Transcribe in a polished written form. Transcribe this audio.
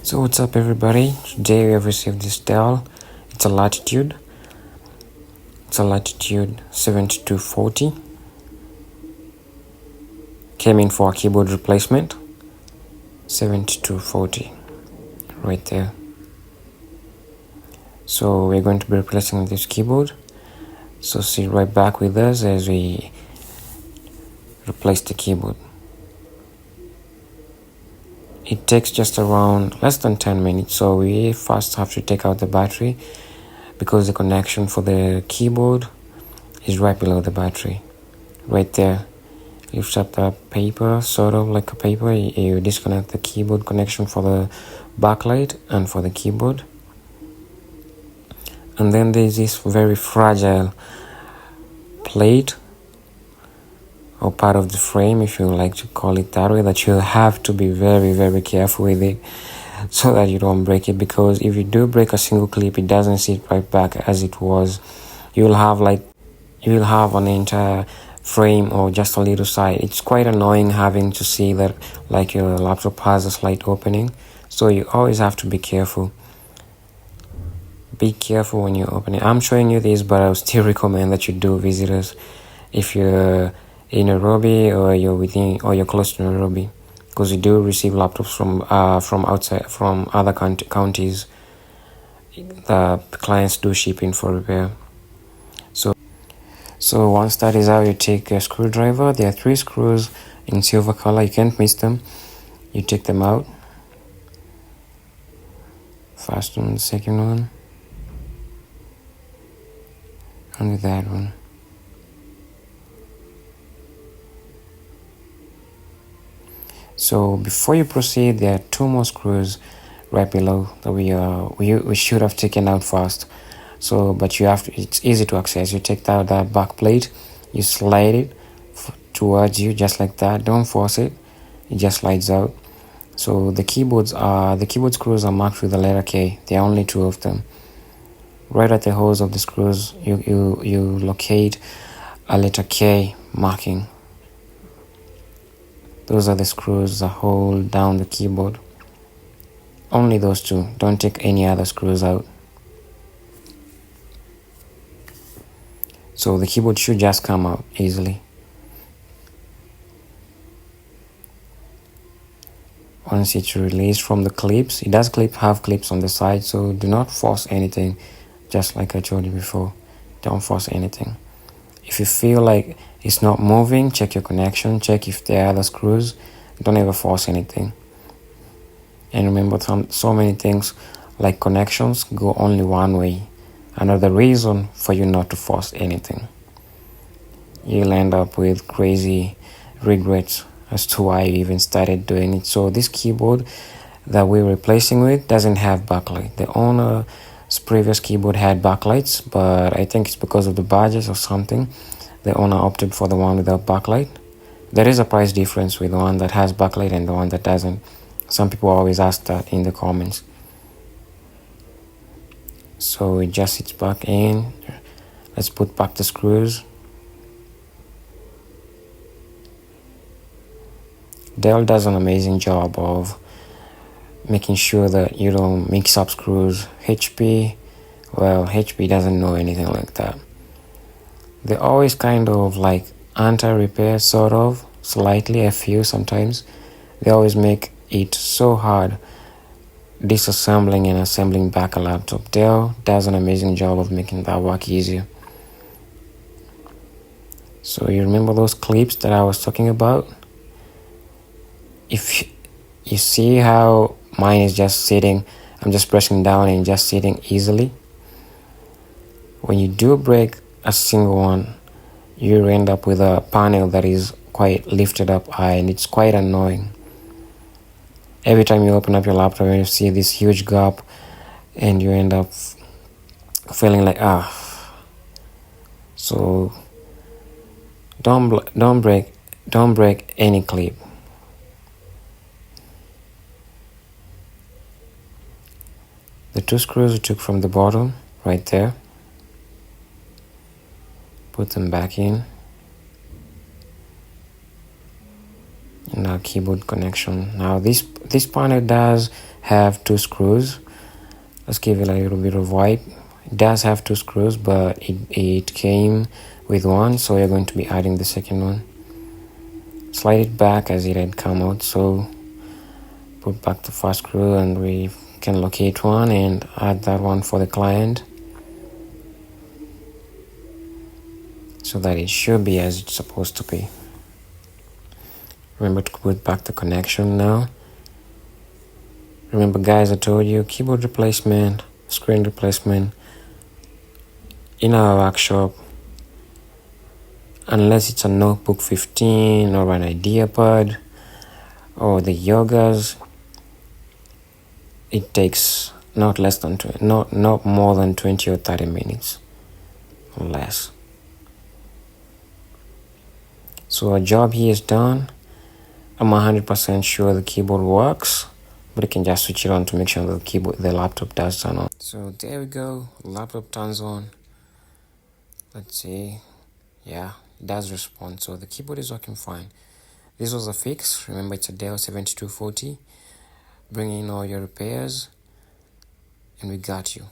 So what's up everybody? Today we have received this dell. It's a latitude 7240. Came in for a keyboard replacement. 7240 right there. So we're going to be replacing this keyboard. So sit right back with us as we replace the keyboard. It takes just around less than 10 minutes, so we first have to take out the battery because the connection for the keyboard is right below the battery. Right there. Lift up the paper, sort of like a paper. You disconnect the keyboard connection for the backlight and for the keyboard. And then there's this very fragile plate or part of the frame, if you like to call it that way, that you have to be very, very careful with it so that you don't break it, because if you do break a single clip, it doesn't sit right back as it was. You'll have an entire frame or just a little side. It's quite annoying having to see that like your laptop has a slight opening, so you always have to be careful. Be careful when you open it. I'm showing you this, but I would still recommend that you do visit us if you're in Nairobi or you're within or you're close to Nairobi, because we do receive laptops from outside, from other counties. The clients do ship in for repair. So once that is out, you take a screwdriver. There are 3 screws in silver color. You can't miss them. You take them out. First one, second one, and that one. So before you proceed, there are 2 more screws right below that we should have taken out first. So, but you have to, it's easy to access. You take out that back plate, you slide it towards you just like that. Don't force it. It just slides out. So the keyboard screws are marked with the letter K. There are only 2 of them. Right at the holes of the screws, you locate a letter K marking. Those are the screws that hold down the keyboard. Only those 2. Don't take any other screws out. So the keyboard should just come out easily. Once it's released from the clips, it does have clips on the side, so do not force anything. Just like I told you before, don't force anything. If you feel like it's not moving, check your connection, check if there are other screws. Don't ever force anything. And remember, so many things like connections go only one way. Another reason for you not to force anything. You'll end up with crazy regrets as to why you even started doing it. So this keyboard that we're replacing with doesn't have backlight. The owner's previous keyboard had backlights, but I think it's because of the badges or something. The owner opted for the one without backlight. There is a price difference with the one that has backlight and the one that doesn't. Some people always ask that in the comments. So it just sits back in. Let's put back the screws. Dell does an amazing job of making sure that you don't mix up screws. HP doesn't know anything like that. They're always kind of like anti-repair, sort of, slightly, I feel sometimes. They always make it so hard disassembling and assembling back a laptop. Dell does an amazing job of making that work easier. So you remember those clips that I was talking about? If you see how mine is just sitting, I'm just pressing down and just sitting easily. When you do break a single one, you end up with a panel that is quite lifted up high, and it's quite annoying. Every time you open up your laptop and you see this huge gap, and you end up feeling like So don't break any clip. The 2 screws we took from the bottom right there, put them back in, and now keyboard connection. Now this panel does have 2 screws. Let's give it a little bit of white. It does have 2 screws, but it came with one, so we're going to be adding the second one. Slide it back as it had come out, so put back the first screw and we can locate one and add that one for the client, so that it should be as it's supposed to be. Remember to put back the connection now. Remember guys, I told you keyboard replacement, screen replacement in our workshop, unless it's a notebook 15 or an IdeaPad or the yogas, it takes not more than 20 or 30 minutes or less. So our job here is done. I'm 100% sure the keyboard works, but you can just switch it on to make sure that the laptop does turn on. So there we go, laptop turns on. Let's see, yeah, it does respond, so the keyboard is working fine. This was a fix. Remember, it's a Dell 7240. Bring in all your repairs and we got you.